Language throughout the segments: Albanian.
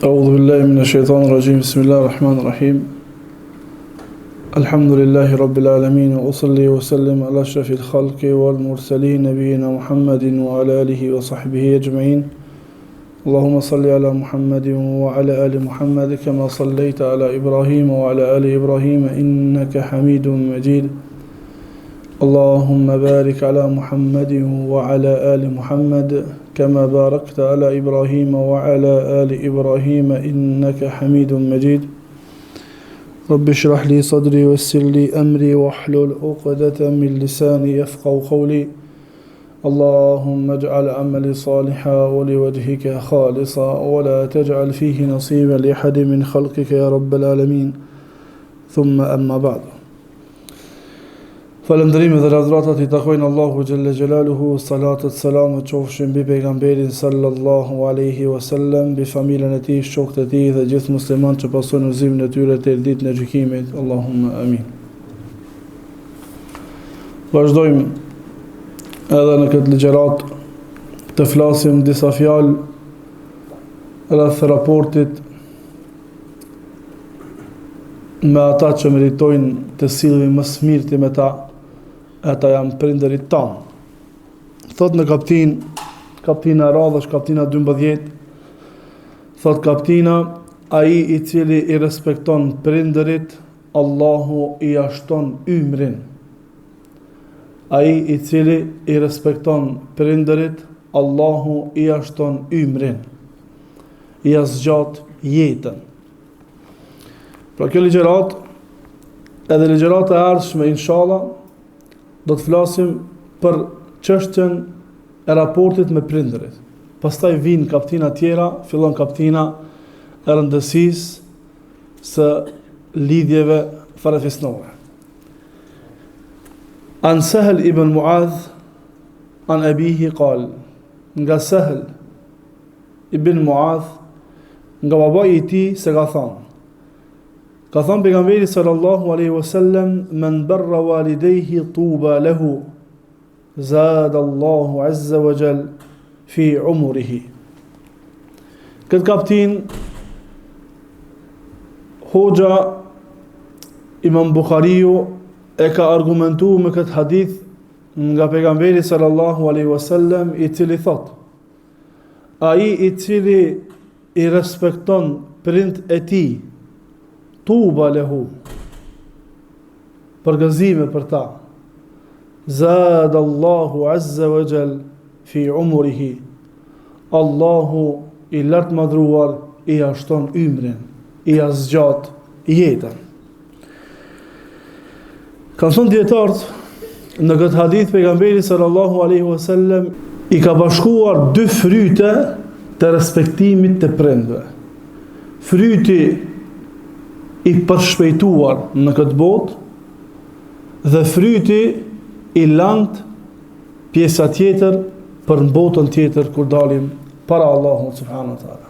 أعوذ بالله من الشيطان الرجيم بسم الله الرحمن الرحيم الحمد لله رب العالمين وأصلي وسلم على أشرف الخلق والمرسلين نبينا محمد وعلى آله وصحبه أجمعين اللهم صل على محمد وعلى آل محمد كما صليت على إبراهيم وعلى آل إبراهيم إنك حميد مجيد اللهم بارك على محمد وعلى آل محمد كما باركت على إبراهيم وعلى آل إبراهيم إنك حميد مجيد رب اشرح لي صدري ويسر لي أمري واحلل عقدة من لساني يفقهوا قولي اللهم اجعل عملي صالحا ولوجهك خالصا ولا تجعل فيه نصيبا لأحد من خلقك يا رب العالمين ثم أما بعد Falëndërimi dhe lavdratat I takojnë Allahu Gjelle Gjelaluhu, salatat, salamet qofshin bi pejgamberin sallallahu alaihi wasallam, bi familjen e tij, shokët e tij dhe gjithë muslimanët që pasojnë udhëzimin e tyre deri ditën e gjykimit. Allahumma amin. Vazhdojmë edhe në këtë ligjërat të flasim disa fjalë rreth raportit me ata që meritojnë të sillemi më së miri me ta. Ata janë prindërit tanë. Thot në kaptina radhësh, kaptina 12, thot kaptina, ai I cili I respekton prindërit, Allahu I ashton ymrin. Ai I cili I respekton prindërit, Allahu I ashton ymrin. I azgjat jetën. Pra kjo ligjërat, edhe ligjërat e ardhshme, inshallah, do të flasim për çështjen e raportit me prindërit. Pastaj vijnë kaptina tjera, fillon kaptina e rëndësisë së lidhjeve farefisnore. An Sahel ibn Muadh an abihi qal, nga Sahel ibn Muadh, nga babai I tij se ka thënë pejgamberi sallallahu alaihi wasallam, men barra walidayhi tuba lahu zada Allahu azza wa jal fi umrihi. Këtë kaptin hoxha Imam Bukhariu e ka argumentuar me këtë hadith nga pejgamberi sallallahu alaihi wasallam, I cili thot: ai I cili I respekton prind e tij, tuba lehu, përgëzime për ta, zada Allahu azza wa jal fi umrihi, Allahu I lartë madhruar I ashton ymrin, I azgjat jetën. Kanë thënë dietarët, në këtë hadith pejgamberi sallallahu alaihi wasallam I ka bashkuar dy fryte të respektimit të prindve. Fryti I përshpejtuar në këtë botë dhe fryti I langt pjesa tjetër për në botën tjetër kur dalim para Allahut subhanahu wa taala.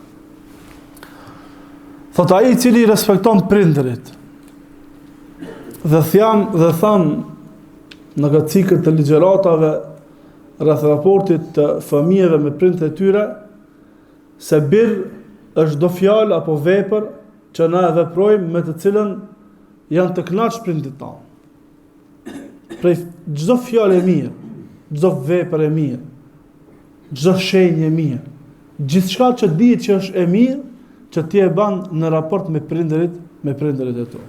Thot ai I cili respekton prindërit dhe than në këtë cikël të ligjëratave rreth raportit të fëmijëve me prindërit e tyre, se bir është do fjalë apo vepër që na e veprojmë me të cilën janë të kënaqur prindit tanë. Prej çdo fjalë e mirë, çdo vepër e mirë, çdo shenjë e mirë, gjithçka që dihet që është e mirë, që ti e bën në raport me prindërit e tu.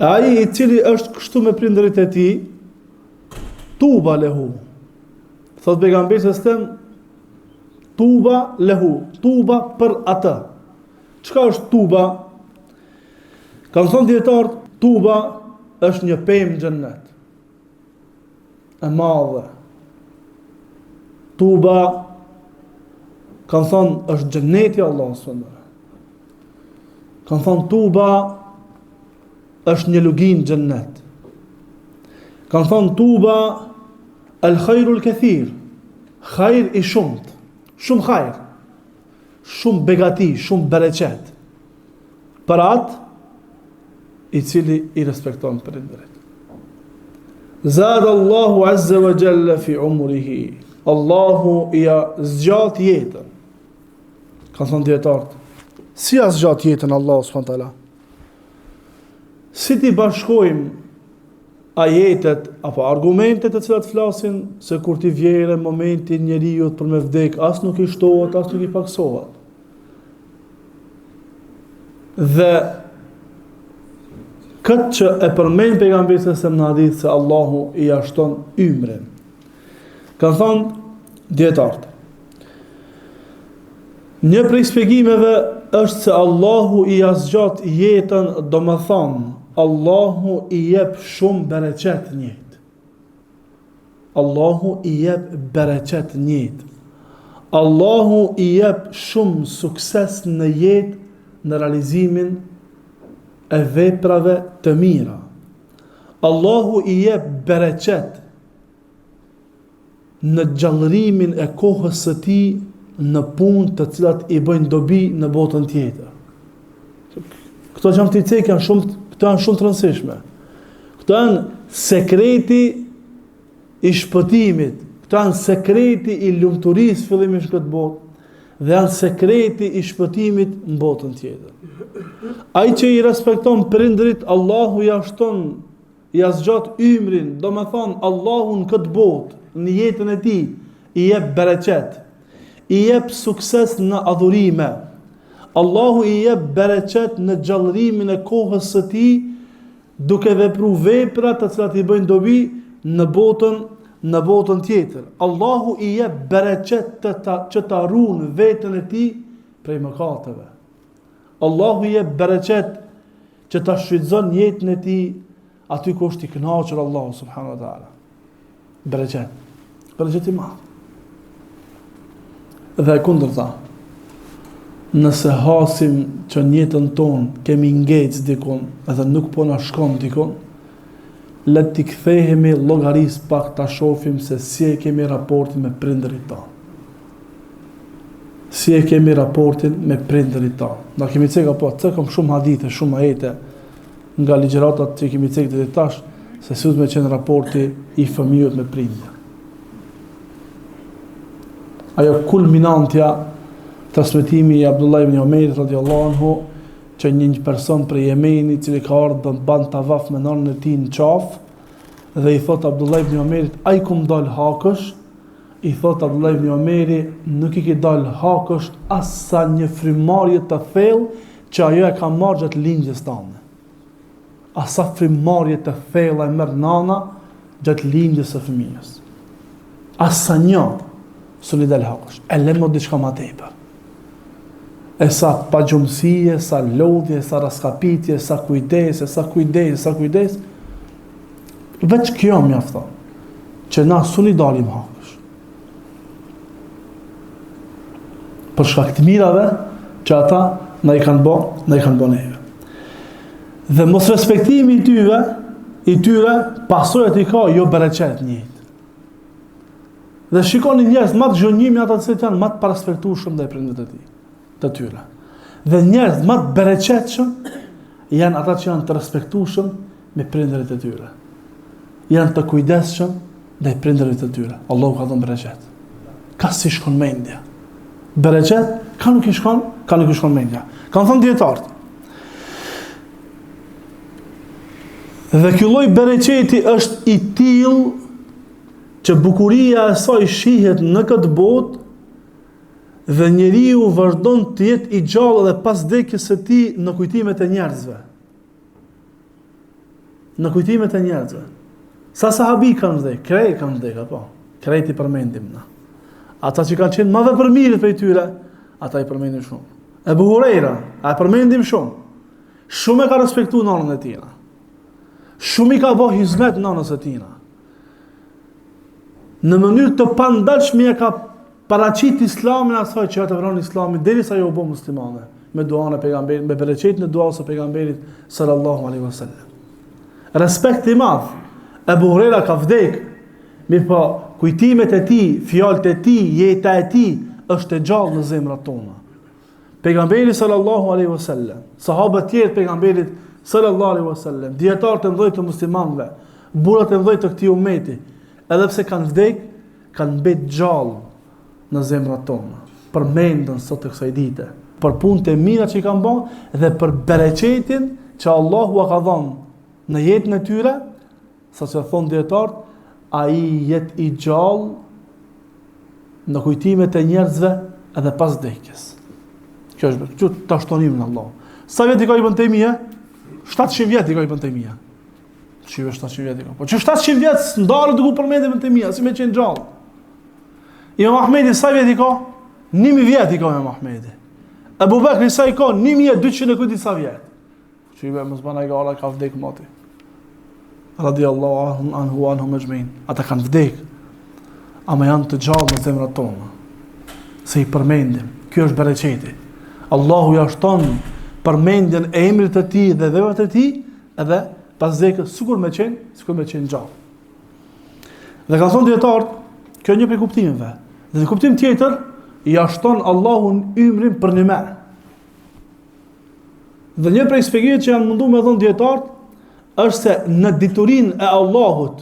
Ai I cili është kështu me prindërit e tij, tuba lehu. Thot pejgamberi sallallahu tuba lehu, tuba për atë. Çka është tuba? Kanë thënë dietarët, tuba është një pemë në xhennet. E madhe. Tuba kanë thënë është xhenneti I Allahut subhanahu wa taala. Kanë thënë tuba është një luginë në xhennet. Kanë thënë tuba al khairul kathir, khair I shumt, shumë khair, shumë begati, shumë bereqet, për atë I cili I respekton prindërit. Zada Allahu azza wa jalla fi umrihi, Allahu I zgjat jetën. Kanë thënë dietarët, Si asgjat jetën Allahu subhanahu wa taala. Si ti bashkojmë ajetet apo argumentet të cilat flasin se kur ti vjerë momentin njeriu për me vdek, as nuk i shtohet, as nuk i paksohet. Dhe këtë që e përmend pejgamberi se në hadith se Allahu i ashton ymrin. Kanë thënë dietarët. Një prej shpjegimeve është se Allahu i azgjat jetën, do më thonë, Allahu i jep shumë bereqet njët. Allahu i jep bereqet njët. Allahu i jep shumë sukses në jetë në realizimin e veprave të mira. Allahu i jep bereqet në gjallërimin e kohës së tij në punë të cilat i bëjnë dobi në botën tjetër. Këto gjëra të cekë janë shumë të rëndësishme. Këto janë sekreti i shpëtimit, këto janë sekreti i lumturisë fillimisht këtë botë dhe janë sekreti i shpëtimit në botën tjetër. Ai që i respekton prindrit, Allahu i azgjat ymrin, do me thonë Allahu në këtë botë, në jetën e tij, i jep bereqet, i jep sukses në adhurime. Allahu i jep bereqet në gjallërimin e kohës së tij, duke vepruar vepra të cilat i bëjnë dobi në botën tjetër. Allahu i jep bereqet që ta ruan veten e tij prej mëkateve. Allahu i jep bereqet që ta shfrytëzon jetën e tij aty ku është i kënaqur Allahu subhanahu wa taala. Bereqet i madh. Dhe kundërta, nëse hasim që në jetën tonë kemi ngecë dikon edhe nuk po na shkon dikon, le t'i kthehemi llogaris pak ta shohim se si e kemi raportin me prindërit tanë. Si e kemi raportin me prindërit tanë. Na kemi cekëm shumë hadithe, shumë ajete nga ligjëratat që kemi cekë deri tash, se si me qenë raporti i fëmijët me prindër. Ajo kulminantja transmetimi i Abdullah ibn Omerit radhiyallahu anhu, që një person prej Yemenit, i cili ka ardhur ban tavaf me nënën e tij në qafë, dhe i thot Abdullah ibn Omerit, ai ku më dal hakësh? I thot Abdullah ibn Omeri, nuk i ke dal hakësh as sa një frymarrje të thellë që ajo e ka marrë gjatë lindjes tane. As sa frymarrje të thella e merr nana gjatë lindjes së fëmijës. As sa një së një del hakësh. E lemo diçka ma tepër. E sa pagjumësie, sa lodhje, sa raskapitje, sa kujdes. Veç kjo mjafton, që na su një dalim hakësh. Për shkak të mirave që ata na i kanë bë neve. Dhe mos respektimi i tyre pasojat i ka jo bereqet njët. Dhe shikoni njerëz më të zhgënjimi ata që janë më të parespektueshëm ndaj prindërve të tyre. Dhe njerëz më të bereqetshëm janë ata që janë të respektueshëm me prindërit e tyre. Janë të kujdesshëm ndaj prindërit e tyre. Allahu ka dhënë bereqet. Ka si shkon mendja. Bereqet ka nuk i shkon mendja. Kanë thënë dietarët. Dhe ky lloj bereqeti është i tillë që bukuria e saj shihet në këtë botë dhe njeriu vazhdon të jetë i gjallë edhe pas vdekjes së tij në kujtimet e njerëzve. Në kujtimet e njerëzve. Sa sahabi kanë vdekur, krejt kanë vdekur, apo? Krejt i përmendim na. Ata që kanë qenë më vepërmirë prej tyre, ata i përmendim shumë. Ebu Hurajra, a e përmendim shumë. Shumë e ka respektuar nënën e tij. Shumë i ka bëu hizmet nënës së tij. Në mënyrë të pandalshme e ka paraqit Islamin asaj që ata vranë Islamin derisa ajo u bë muslimane, me duan e pejgamberit, me bereqetin e duas së pejgamberit sallallahu alaihi wasallam. Respekt i madh. Ebu Hurajra ka vdek, mirë po kujtimet e tij, fjalët e tij, jeta e tij është e gjallë në zemrat tona. Pejgamberi sallallahu alaihi wasallam, sahabët tjerë pejgamberit sallallahu alaihi wasallam, dietarët e mëdhenj të muslimanëve, burrat e mëdhenj të këtij ummeti, edhe pse kanë vdek, kanë mbet gjallë në zemrat tona. Përmendën sot të kësaj dite për punët e mira që i kanë bërë dhe për bereqetin që Allahu a ka dhënë në jetën e tyre, sa që thonë dietarët, ai jetë i gjallë në kujtimet e njerëzve edhe pas vdekjes. Kjo është ta shtonimin e Allahut. Sa vjet i ka Ibn Taymija? 700 vjet i ka Ibn Taymija. Çive 700 vjet i ka. Po që 700 vjet ndarë duke përmendur Ibn Taymija, si më qenë gjallë. Imam Ahmedi sa vjet i ka? 1000 vjet i ka Imam Ahmedi. Abu Bakri sa i ka? 1200 e kujt sa vjet. Çive mos bana gjalla ka vdek moti. Radiallahu anhu anhum ajmain. Ata kanë vdek, ama janë të gjallë në zemrat tona. Se i përmendim. Kjo është bereqeti. Allahu ja shton përmendjen e emrit të tij dhe veprat e tij, edhe pas vdekjes sikur me qenë gjallë. Dhe ka thonë dietarët, kjo është një prej kuptimeve. Dhe në kuptim tjetër, ja shton Allahun ymrin për një merë. Dhe një prej shpjegimeve që janë munduar me dhënë dietarët është se në diturinë e Allahut,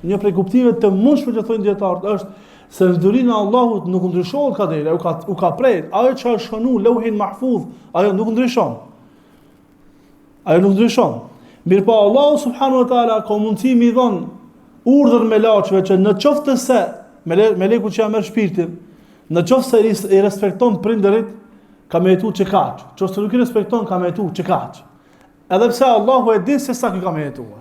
një prej kuptimeve të mundshme që thonë dietarët është se në diturinë e Allahut nuk ndryshohet kaderi, u ka prerë, ajo që është shënuar Lauhin Mahfuz, ajo nuk ndryshon. Mirpo Allahu subhanahu wa taala ka mundësi mi dhon urdhër melaçeve që në qoftë se meleku që ja merr shpirtin, në qoftë se i respekton prindërit, ka me jetu që kaq. Qoftë nuk i respekton, ka me jetu që kaq. Edhe pse Allahu e din se sa ka me jetua.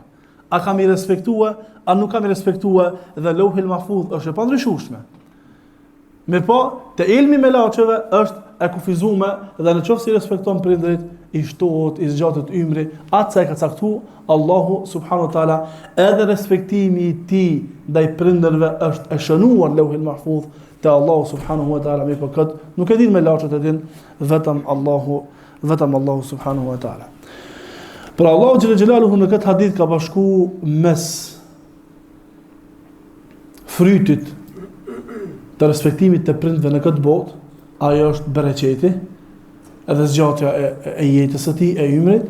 A kam i respektua, a nuk kam i respektua, dhe Lauhul Mahfuz është e pandryshueshme. Mirpo, te ilmi melaçeve është e kufizuar dhe në qoftë se i respekton prindërit, i shtohet, i zgjatet ymri, atë sa e ka caktuar Allahu subhanahu wa taala, edhe respektimi i tij ndaj prindërve është e shënuar Lauhul Mahfuz te Allahu subhanahu wa taala. Mirpo kët nuk e din melaçet, e din vetëm Allahu subhanahu wa taala. Por Allahu xhela xhelaluhu në këtë hadith ka bashku mes frytit të respektimit të prindve në këtë botë, ajo është bereqeti, edhe zgjatja e jetës së tij, e ymrit,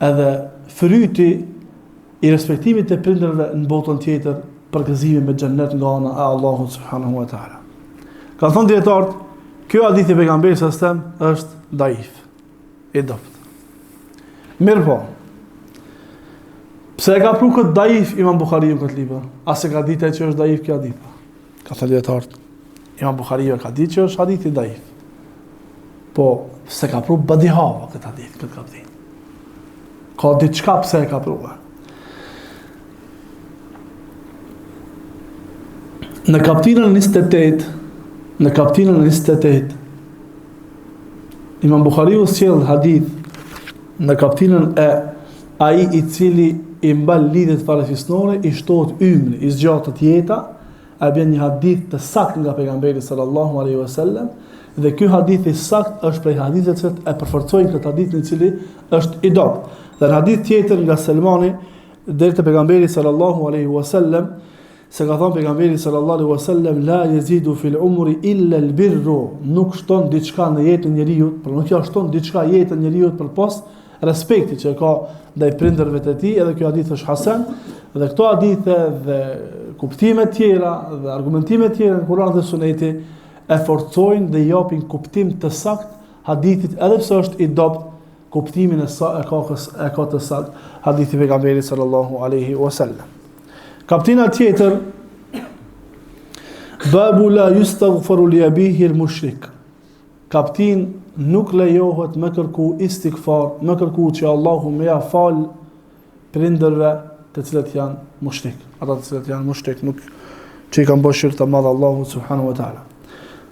edhe fryti i respektimit të prindërve në botën tjetër, përgëzimi me xhennet nga ana e Allahut subhanahu wa taala. Ka thënë dietarët, kjo hadith i pejgamberit sallallahu alajhi wasallam është daif, i dopt. Mirpo, pse e ka pru këtë daif Imam Bukhariu këtë libër? Ase ka ditë që është daif kjo hadith? Ka thënë dietarët, Imam Bukhariu ka ditë që është hadith i daif. Po, se ka pru badihava këtë hadith, këtë kaptin. Ka diçka pse e ka pru. Në kaptinën 28, Imam Bukhariu sjell hadith në kaptinën e ai i cili i mbal lidhjet farefisnore, i shtohet ymri, i zgjatet jeta, a bën një hadith të saktë nga pejgamberi sallallahu alaihi wasallam, dhe ky hadith i saktë është prej haditheve që e përforcojnë këtë hadith i cili është i dobët. Dhe në hadith tjetër nga Selmani deri te pejgamberi sallallahu alaihi wasallam, se ka thënë pejgamberi sallallahu alaihi wasallam, la yazidu fil umri illa al birru, nuk shton diçka në jetën e njeriu, por nuk ja shton diçka jetën e njeriu përpos respekti që ka ndaj prindërve të tij, edhe ky hadith është hasan, dhe këto hadithe dhe kuptime tjera dhe argumentime tjera në Kur'an dhe Suneti e forcojnë dhe japin kuptim të saktë hadithit, edhe pse është i dobët, kuptimin e ka të saktë hadithi pejgamberit sallallahu alaihi wasallam. Kaptina tjetër, babu la yustaghfaru li abihi al-mushrik. Kaptin nuk lejohet me kërku istikfar, me kërku që Allahu me ja fal prindërve të cilët janë mushrik. Ata të cilët janë mushrik, nuk që i kanë bërë shirk të madh Allahu subhanahu wa taala.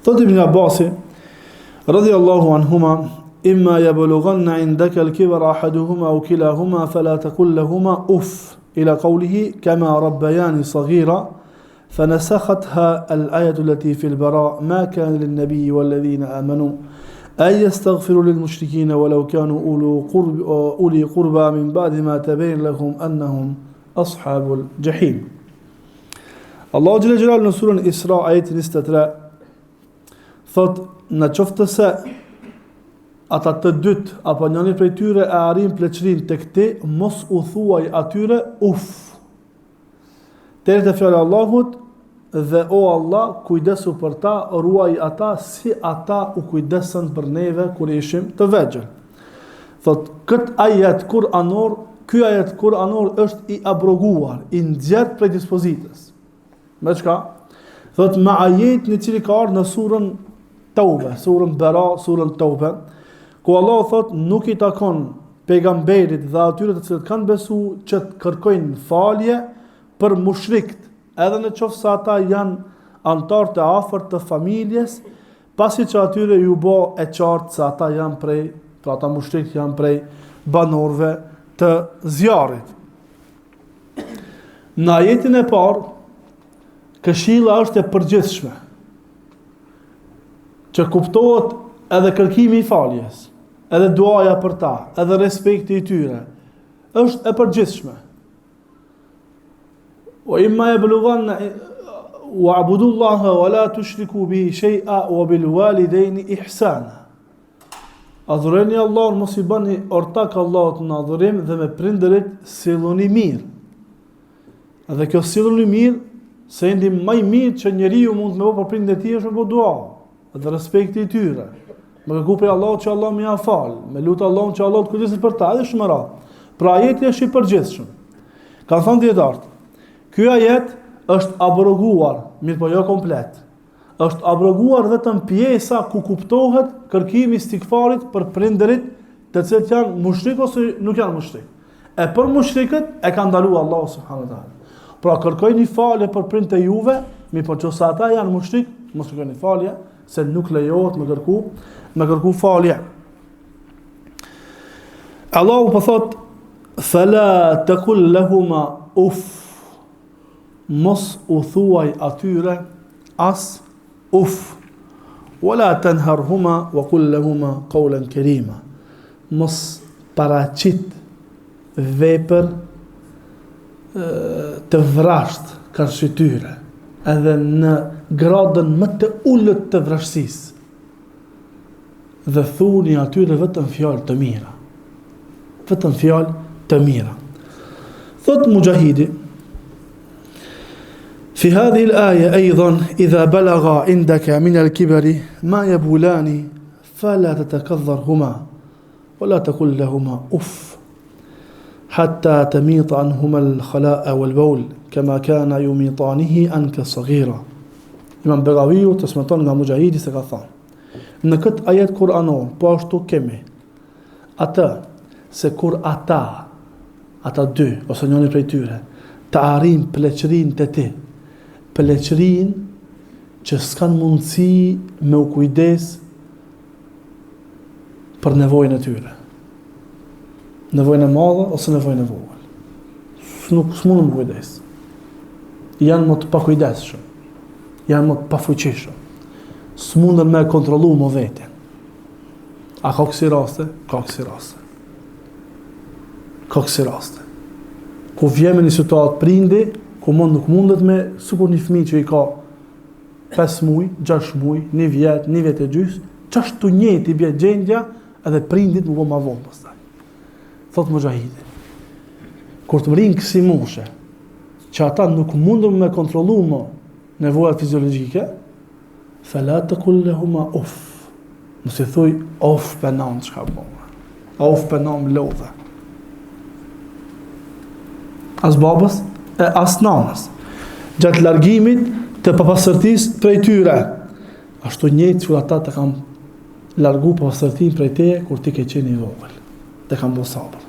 Thot Ibn Abbas radiyallahu anhuma, imma yablughanna indaka al-kibra ahaduhuma aw kilahuma fala taqul lahumā uff, ila qawlihi kama rabbayani saghira. فنسختها الآية التي في البراء ما كان للنبي والذين آمنوا أن يستغفروا للمشركين ولو كانوا أولي قربى من بعد ما تبين لهم أنهم أصحاب الجحيم. الله جل جلاله në surën Isra ajetin 23 thot, në qoftë se ata të dytë apo njëri prej tyre e arrin pleqërinë tek ti, mos u thuaj atyre uf. Deri te fjala e Allahut, dhe o Allah, kujdesu për ta, ruaj ata si ata u kujdesën për neve kur ishim të vegjël. Thot, këtë ajet kuranor, ky ajet kuranor është i abroguar, i nxjerr prej dispozitës. Me çka? Thot, me ajetin i cili ka ardhur në surën Taube, surën Bera, surën Taube, ku Allah thot, nuk i takon pejgamberit dhe atyre të cilët kanë besu që të kërkojnë falje për mushrikët, edhe në qoftë se ata janë antar të afërt të familjes, pasi që atyre ju bë e qartë se ata janë prej, pra ata mushrikët janë prej banorëve të zjarrit. Në ajetin e parë, këshilla është e përgjithshme, që kuptohet edhe kërkimi i faljes, edhe duaja për ta, edhe respekti i tyre, është e përgjithshme. O imma yablughanna wa'budullaha wa la tushriku bihi shay'a wa bil walidayni ihsana. Adhuroni Allahun, mos i bëni ortak Allahut në adhurim dhe me prindërit silluni mirë. Edhe kjo silluni mirë, se ndi më i mirë që njeriu mund të më bëjë për prindërit e tij është me dua, dhe respekti i tyre. Me kërku për Allahut që Allah më ia fal, me lutë Allahun që Allah të kujdeset për ta, edhe shumë radhë. Pra ajeti është i përgjithshëm. Ka thënë dietarët, ky ajet është abroguar, mirë po jo komplet. Është abroguar vetëm pjesa ku kuptohet kërkimi i istigfarit për prindërit të cilët janë mushrik ose nuk janë mushrik. E për mushrikët e ka ndaluar Allahu subhanahu wa taala. Pra kërkojini falje për prindët e juve, mirë po nëse ata janë mushrik, mos kërkoni falje, se nuk lejohet me kërku falje. Allahu po thot, fala taqul lahuma uf, mos u thuaj atyre as uf, wala tanharhuma wa qul lahuma qawlan karima, mos paraqit vepër të vrasht kërshi tyre, edhe në gradën më të ullët të vrashtësisë, dhe thuni atyre vetëm fjalë të mira. Vetëm fjalë të mira. Thot Mujahidi, في هذه الآية أيضا إذا بلغ عندك من الكبر ما يبولان فلا تتكذرهما ولا تقل لهما أف حتى تميط عنهما الخلاء والبول كما كان يميطانه عنك صغيرا. Imam Begaviu transmeton nga Mujahidi se ka thënë, në këtë ajet kuranor, po ashtu kemi atë se kur ata dy ose njëri prej tyre të arrin pleqërinë të ti, pleqërinë që s'kan mundësi me u kujdes për nevojën e tyre, nevojën e madhe ose nevojën e vogël, nuk s'mundën me kujdes, janë më të pakujdesshëm, janë më të pafuqishëm, s'mundën me kontrollu më veten. A ka kësi raste? Ka kësi raste. Ka kësi raste. Ku vjeme një situatë prindi, ku nuk mundet me, sikur një fëmijë që i ka 5 muj, 6 muj, 1 vjet, 1 vjet e gjys, qashtu njëti bje gjendja edhe prindit më ma vonë pastaj. Thot Mujahidi, kur të më rinë kësi moshe, që ata nuk mundën me kontrollu më nevojat fiziologjike, fala taqul lahuma uf. Mos i thuj of penam çka bëma. Of penam lodhe. As babës e as nanës. Gjatë largimit të papastërtisë prej tyre. Ashtu njëjtë që ata të kanë largu papastërtinë prej teje kur ti ke qenë i vogël. Të kanë bërë sabër.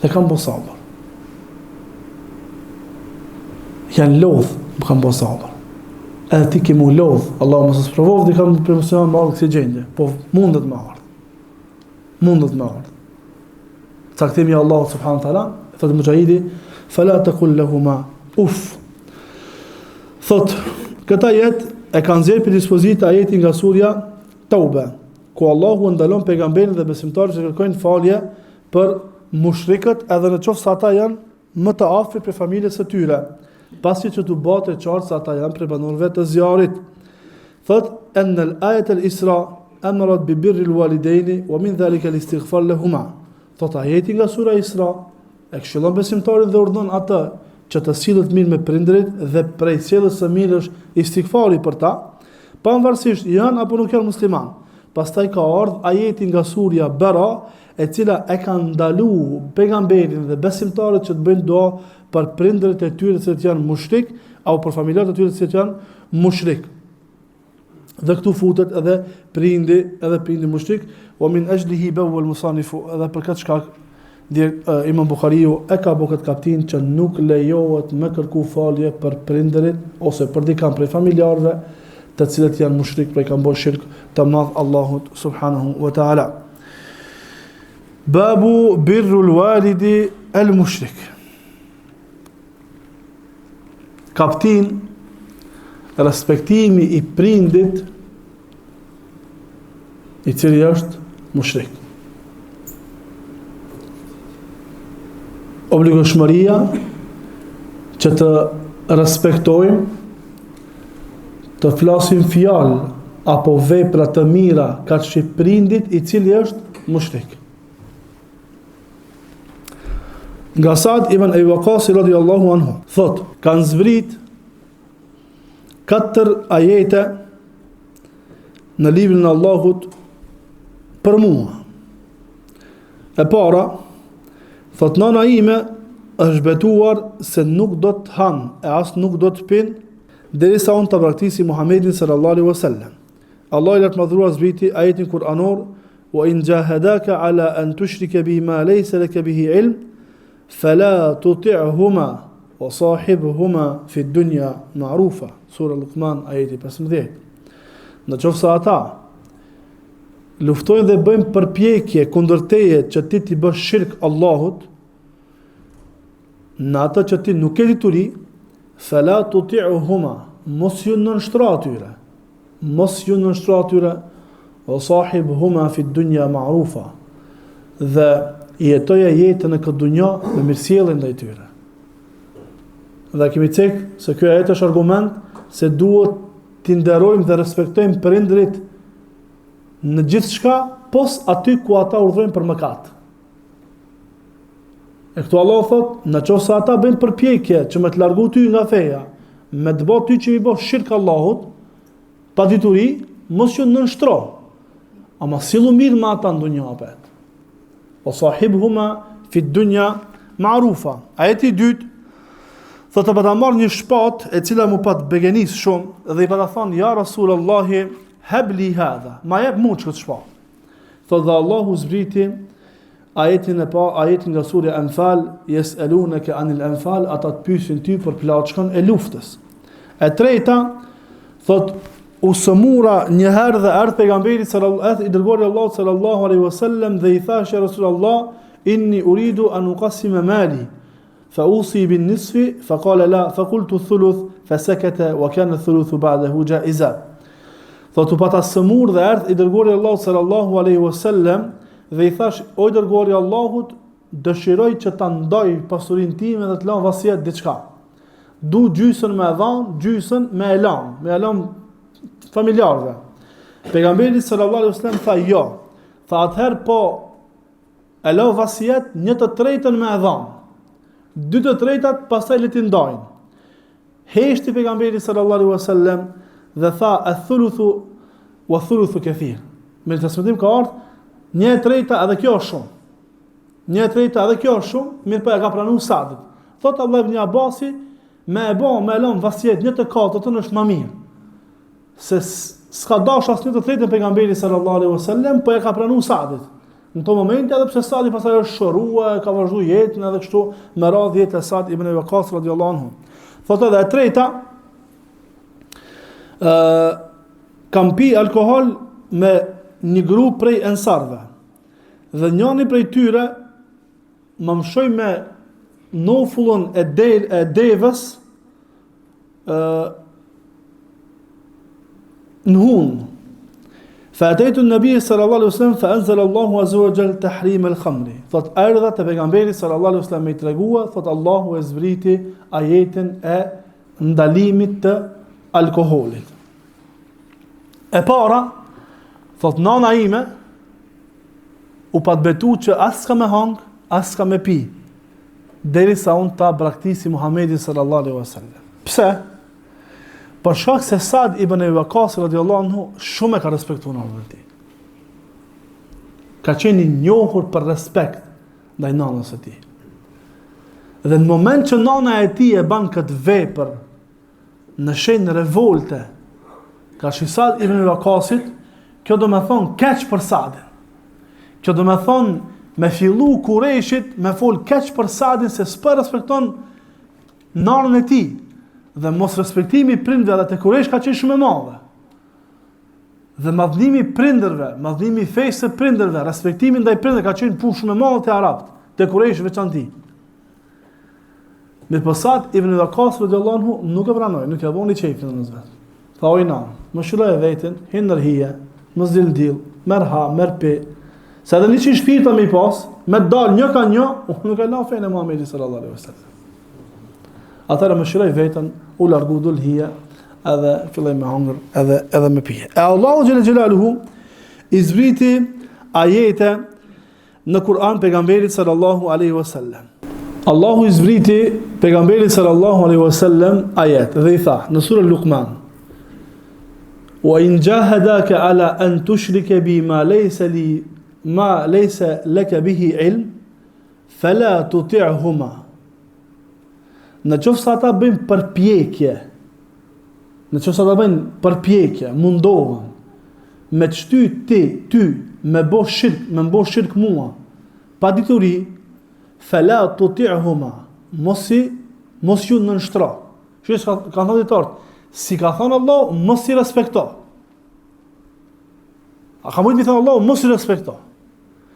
Të kanë bërë sabër. Janë lodh, më kanë bërë sabër. Edhe ti ke mu lodh, Allah mos e provov dhe kam premosion me ardhë kësi gjendje, po mundet me ardhë. Mundet me ardhë. Caktimi Allah subhanahu wa taala, thot Mujahidi, fala taqul lahuma uf. Thot, këta jetë e kanë zirë për dispozita ajeti nga surja Taube, ku Allahu ndalon pejgamberin dhe besimtarët që kërkojnë falje për mushrikët, edhe në qoftë se ata janë më të afërt për familjes së tyre, pasi që të bate qartë se ata janë prej banorëve të zjarit. Thot, enel ajet el Isra emrat bi birri l-walidejni wa min dhalika l-istighfar lahuma. Thot, ajeti nga sura Isra e këshillon besimtarin dhe urdhon atë që të sillet mirë me prindërit dhe prej sjelljes së mirë është istighfari për ta, pavarësisht janë apo nuk janë musliman. Pastaj ka ardhur ajeti nga surja Bara, e cila e ka ndaluar pejgamberin dhe besimtarët që të bëjnë dua për prindërit e tyre që janë mushrik apo për familjarët e tyre që janë mushrik. Dhe këtu futet edhe prindi mushrik, wa min ajlihi bawwal musanifu, edhe për këtë shkak Imam Buhariu e ka bërë këtë kaptin që nuk lejohet me kërku falje për prindërit ose për dikën prej familjarëve të cilët janë mushrik, prej kanë bërë shirk të madh Allahut subhanahu wa taala. Babu birrul walidi al mushrik. Kaptin respektimi i prindit i cili është mushrik. Obligueshmëria që të respektojmë, të flasim fjalë apo vepra të mira kaq prindit i cili është mushrik. Nga Sa'd ibn Abi Waqqas radhiyallahu anhu thot, kanë zbrit 4 ajete në librin e Allahut për mua. E para, thot, nana ime është betuar se nuk do të han e as nuk do të pin derisa unë të praktisi Muhammedin sallallahu alaihi wasallam. Allah i lartë madhruar zbriti ajetin kuranor, wa in jahadaka ala an tushrika bi ma laysa laka bihi ilm fala tuti'huma wa sahibhuma fi dunya ma'rufa. Sura Luqman ajeti 15. Në qoftë se ata luftojnë dhe bëjmë përpjekje kundër teje që ti t'i bësh shirk Allahut, në atë që ti nuk e dituri, fala tuti'huma, mos ju nënshtro atyre, o sahibhuma fi dunya ma'rufa, dhe jetoja jetën e këtë dunja me mirësjellje ndaj tyre. Dhe kemi cek se ky ajet është argument se duhet t'i nderojmë dhe respektojmë prindërit në gjithë shka, pos aty ku ata urdhërojnë për mëkat. E këtu Allah thot, në qoftë se ata bëjnë përpjekje që me të largu ty nga feja, me të bëj ty që i bëj shirk Allahut, pa dituri, mos ju nënshtro, ama sillu mirë me ata në dunja apet. O sahibhuma fi dunya ma'rufa. Ajeti i dytë, thot të pata marrë një shpat e cila mu pat begenis shumë dhe i pata thonë, ja Rasulallahi, hebli hadha, ma jep mu që këtë shpat. Thot dhe Allahu zbriti ajetin nga surja Anfal, yes'alunaka anil anfal, ata të pyesin ty për plaçkën e luftës. E treta, thot, u sëmura një herë dhe erdhi pejgamberi i dërguari Allahut sallallahu alaihi wasallam dhe i thash ja Rasulullah, inni uridu an uqassima mali fa usi bin nisfi fa qala la fa qultu thuluth fa sakata wa kana thuluthu ba'dahu jaiza. Thot, u pata sëmur dhe erdhi i dërguari Allahut sallallahu alaihi wasallam dhe i thash, o i dërguari Allahut, dëshiroj që ta ndaj pasurinë time dhe të lëm vasijet diçka. Du gjysën me dhanë, gjysën me elam familjarëve. Pejgamberi sallallahu alaihi wasallam tha jo. Tha atëherë po e lëm vasijet 1/3 me dhanë. 2/3 pastaj le ti ndajnë. Heshti pejgamberi sallallahu alaihi wasallam dhe tha ath-thuluthu wa thuluthu kathir. Me transmetim ka ardhur 1/3 edhe kjo është shumë. 1/3 edhe kjo është shumë, mirë po e ka pranuar Sa'd. Thot Allah ibn Abasi, me lëm vasijet 1/4 është më mirë. Se s'ka dash as 1/3 pejgamberi sallallahu alaihi wasallam, po e ka pranuar Sa'd. Në to momente edhe pse Sa'd pastaj është shërua, ka vazhduar jetën edhe kështu me radhë jetë e Sa'd ibn Abi Waqqas radhiyallahu anhu. Thot edhe e treta, kam pi alkohol me një grup prej ensarve dhe njëri prej tyre më mshoj me nofullën e devës në hunë. Fa atejtu nabi sallallahu alaihi wasallam fa anzala Allahu azza wa jalla tahrim al-khamri. Thot erdha te pejgamberi sallallahu alaihi wasallam me tregua, thot Allahu e zbriti ajetin e ndalimit të alkoolit. E para, thot nana ime u pat betu që as ka me hang, as ka me pi. derisa unë ta braktisi Muhamedit sallallahu alaihi wasallam. Pse? Për shkak se Sa'd ibn Abi Waqqas radhiyallahu anhu shumë e ka respektuar nënën e tij. Ka qenë i njohur për respekt ndaj nënës së tij. Dhe në moment që nëna e tij e ban këtë vepër në shenjë revolte, ka Sa'd ibn Abi Waqqasit, kjo do me thonë keq për Sa'din. Kjo do me thonë me fillu Kureshit me fol keq për Sa'din se s'po respekton nënën e tij. Dhe mos respektimi i prindërve te Kuresh ka qenë shumë e madhe. Dhe madhnimi i prindërve, madhnimi i fesë së prindërve, respektimi ndaj prindërve ka qenë punë shumë e madhe te arabët, te Kuresh veçanti. Mirë Sa'd ibn Waqqas radhiyallahu anhu nuk e pranoi, nuk e voni çejfin në vet. Tha oj na, më shuloj veten, hinder hije, mos dill, merha, merpe. Sa dhe një shpirta me i pas, me dal një ka një, nuk e la fejnë e Muhamedi sallallahu alaihi wasallam. Atëra më shiroj vetën, u largu dul hija, edhe filloj me hangër, edhe me pije. E Allahu xhel xelaluhu i zbriti ajete në Kur'an pejgamberit sallallahu alaihi wasallam. Allahu i zbriti pejgamberit sallallahu alaihi wasallam ajet dhe i tha në surën Luqman: "Wa in jahadaka ala an tushrika bi ma laysa laka bihi ilm, fala tuti'huma." Në qoftë se ata bëjnë përpjekje, mundohen me të shty ty me bo shirk mua, pa dituri, fala tuti'huma, mos ju nënshtro. Shqies ka thënë ditort, si ka thënë Allah, mos i respekto. A ka mujtë mi thënë Allah, mos i respekto.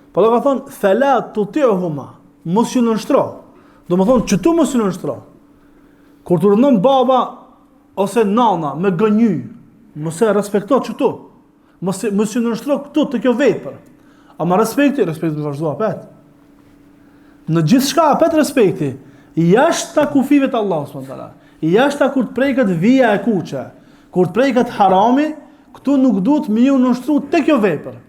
Po do ka thënë, fala tuti'huma, mos ju nënshtro. Do më thonë, që tu mos ju nënshtro. Kur të rëndon baba ose nana me gënjy, mos e respekto çtu. Mos ju nënshtro këtu të kjo vepër. Ama respekti më vazhdo apet. Në gjithçka apet respekti. Jashtë kufive të Allahut subhanahu wa taala. Jashtë kur të preket vija e kuqe, kur të preket harami, këtu nuk duhet me ju nënshtru te kjo vepër.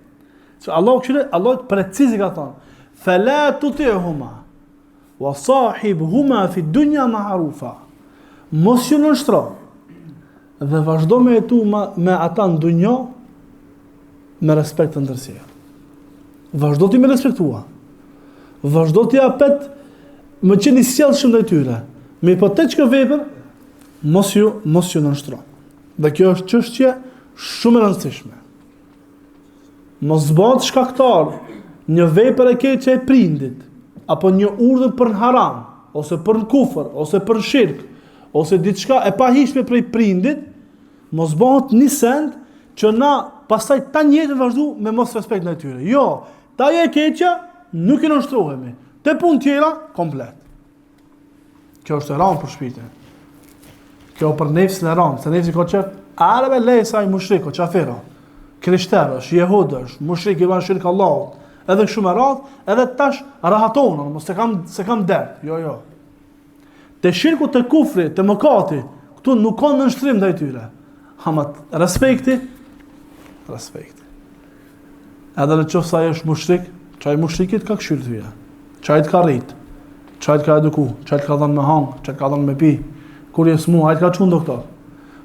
Se Allah precizi ka thonë: "Fala tuti'huma wa sahibhuma fi dunya ma'rufa." Mos ju nënshtro dhe vazhdo me jetu me ata në dunjo me respekt të ndërsia. Vazhdo ti me respektua. Vazhdo ti apet më qeni sjellshëm ndaj tyre. Me po te çka vepër, mos ju nënshtro. Dhe kjo është çështje shumë e rëndësishme. Mos bëhet shkaktar një vepër e keqe e prindit, apo një urdhër për në haram, ose për në kufër, ose për në shirk, ose diçka e pahishme prej prindit, mos bëhet një send që na pastaj ta njëjtën vazhdu me mos respekt ndaj tyre. Jo, ta je keqja, nuk i nënshtrohemi. Te punë tjera komplet. Kjo është e rëndë për shpirtin. Kjo për nefsin e rëndë, se nefsi ka qef, arabe lejsa i mushriko, qafira, krishterësh, jehudësh, mushrik i ban shirk Allahut, edhe shumë e radhë, edhe tash rahatonën, mos se kam dert. Jo. Te shirku, te kufri, te mëkati, këtu nuk ka nënshtrim ndaj tyre. Hamat respekti. Edhe në qoftë se ai është mushrik, çaj mushrikit ka këshyr tyja. Çaj ka rrit, çaj ka eduku, çaj ka dhënë me hang, çaj ka dhënë me pi. Kur je smu, ai ka çun doktor.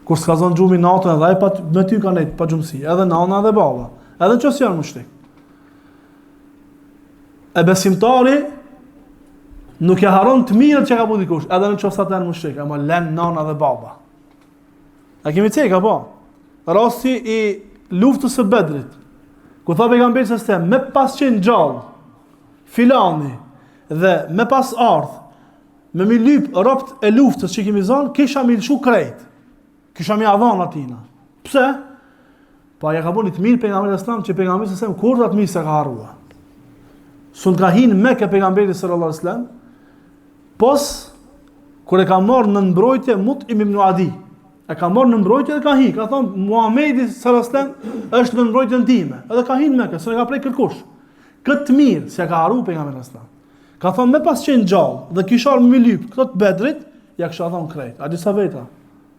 Kur s'ka zon xhumi natën edhe ai me ty ka nejt pa xhumsi, edhe nana edhe baba, edhe nëse janë mushrik. E besimtari nuk e haron të mirët që ka bu dikush, edhe në qoftë ata janë mushrik, ama lën nana dhe baba. A kemi cek apo? Rasti i luftës së Bedrit, ku tha pejgamberi se me pas qenë gjallë, filani dhe me pas ardh, me mi lyp ropt e luftës që kemi zonë, kisha mi lëshu krejt, kisha mi adhan atina. Pse? Pa ja ka bu një të mirë pejgamberi islam që pejgamberi se kur të atë mirë se ka harrua. Sun ka hinë me ke pejgamberi sallallahu alaihi wasallam, pos kur e ka marrë në mbrojtje Mut ibn Adi, e ka marrë në mbrojtje dhe ka hi, ka thonë Muhamedi sallallahu alaihi wasallam është në mbrojtjen time, edhe ka hinë me ke, s'e ka prej kërkush. Këtë mirë se ka harru pejgamberi sallallahu alaihi wasallam. Ka thonë me pas qenë gjallë dhe kishar me lyp këto të Bedrit, ja kisha thonë krejt. A disa veta?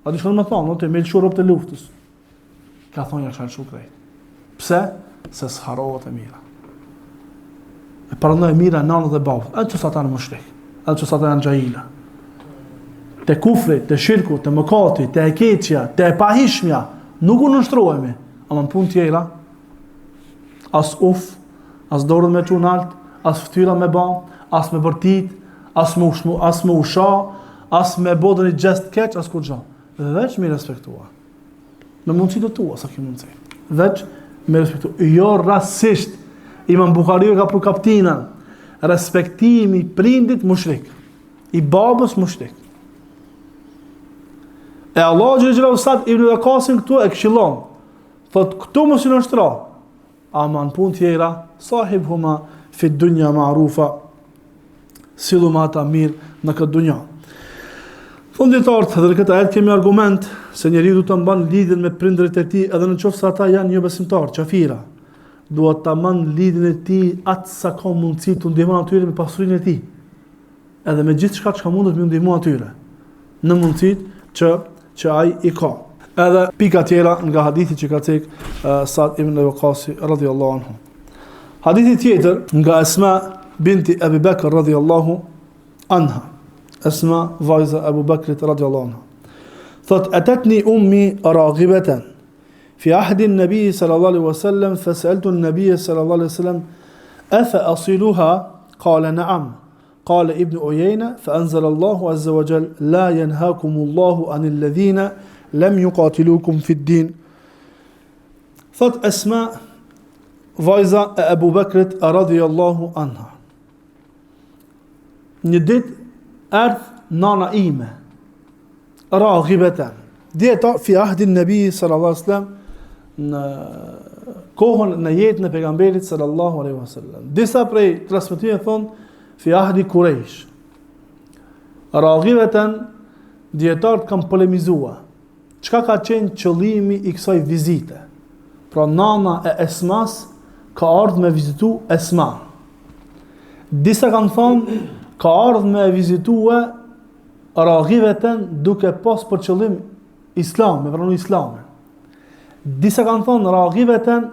A di çfarë më thonë, te me lëshu rrobat e luftës. Ka thonë ja kisha lëshu krejt. Pse? Se s'harrohet e mira. E parandoj mira nanët dhe babët, e që sa ta në mushrik. edhe që sata janë gjahila. Te kufri, te shirku, te mëkati, te e keqja, te e pahishmja, nuk u nështrohemi, ama në punë tjera, as as dorën me çun alt, as ftyra me ba, as me bërtit, as me usha, as me bodën i gjest keq, as kur gja. Veç me respektua. Në mundësit të tua, sa ki mundësi. Veç me respektua. Jo rasisht, Imam Bukhariu ka për kaptina, respektimi prindit mushrik, i babës mushrik. E Allah Gjellë Usat Ibn Waqasin këtu e këshillon. Thot, këtu mos i nështra. Ama në pun tjera, sahib huma fit dunja ma'rufa, silu ma ta mirë në këtë dunja. Funditartë, dhe në këtë ajet kemi argument se njeri du të mban lidhjen me prindrit e ti, edhe në qoftë se ata janë një besimtar, qafira. Duhet të mban lidhjen e ti atë sa ka mundësi të ndihmon atyre me pasurinë e ti. Edhe me gjithë shka që ka mundet me ndihmon atyre. Në mundësit që ai i ka. Edhe pika tjera nga hadithi që ka cek Sa'd ibn Waqasi radhiyallahu anhu. Hadithi tjetër nga Asma binti Abi Bakr radhiyallahu anha. Asma vajza Abu Bakrit radhiyallahu anha. Thot, atatni ummi raghibatan fi ahdi an-nabi sallallahu alaihi wasallam fas'altu an-nabiy sallallahu alaihi wasallam afa asiluha qala na'am. قال ابن عيينة فأنزل الله عز وجل لا ينهاكم الله عن الذين لم يقاتلوكم في الدين. Thot Asma, vajza e Abu Bakrit radhiyallahu anha. Një ditë erdh nana ime, raghibatan, djeta fi ahdi nabi sallallahu alaihi wasallam, në kohën në jetën e pejgamberit sallallahu alaihi wasallam. Disa prej transmetimeve thonë fi ahdi Quraysh. Raghibatan, dietarët kanë polemizua. Çka ka qenë qëllimi i kësaj vizite? Pra nana e Esmas ka ardhur me vizitu Esma. Disa kanë thonë ka ardhur me vizitue raghibatan duke pas për qëllim islam, me pranu islamin. Disa kanë thonë raghibatan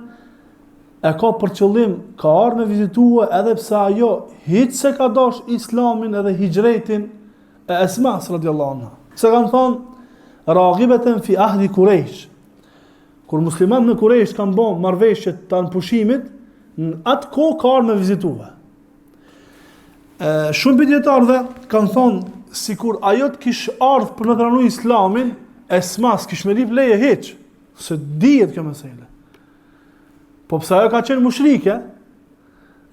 e ka për qëllim, ka ardhur me vizitue edhe pse ajo hiç se ka dash islamin edhe hijretin e Esmas radhiyallahu anha. Se kanë thonë raghibatan fi ahdi Quraysh. Kur muslimanët në Quraysh kanë bën marrëveshje të pushimit, në atë kohë ka ardhur me vizitue. Shumë dietarëve kanë thonë sikur ajo të kish ardhur për me pranu islamin, Esmas kish me lip leje hiç, se dihet kjo mesela. Po pse ajo ka qenë mushrike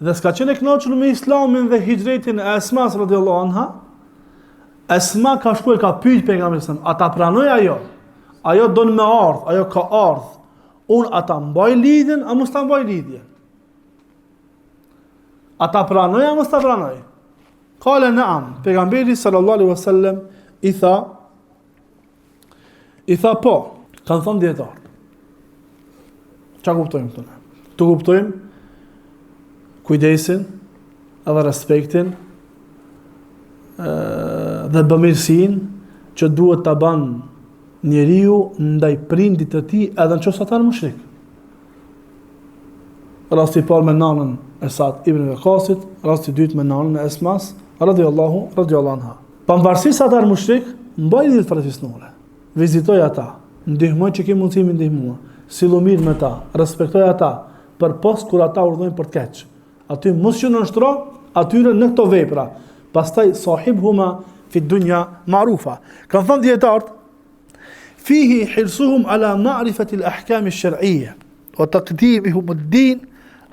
dhe s'ka qenë e kënaqur me islamin dhe hijretin e Esmas radhiyallahu anha, Esma ka shkuar ka pyet pejgamberin, a ta pranoj ajo? Ajo don me ardh, ajo ka ardh. Unë ata mbaj lidhjen, a mos ta mbaj lidhjen? A ta pranoj, a mos ta pranoj? Qala na'am. Pejgamberi sallallahu alaihi wasallam i tha po. Kanë thënë dietar. Çka kuptojmë këtu? Të kuptojmë kujdesin edhe respektin dhe bëmirësin që duhet të banë njeriu ndaj prindit të tij edhe nëse ata janë mushrik. Rasti i parë me nanën e Sa'd ibn Waqasit, rasti i dytë me nanën e Esmas radhiyallahu anha. Pavarësisht se ata janë mushrik, mbaj lidhje tradicionale. Vizitoj ata, ndihmoj që ke mundësi me ndihmua, sillu mirë me ta, respektoj ata, për pas kur ata urdhojnë për të keq. Aty mos që nështro atyre në këto vepra. Pastaj sahib huma fi dunja ma'rufa. Kanë thënë dietarët, fihi hirsuhum ala ma'rifati al-ahkam ash-shar'iyya wa taqdimihum ad-din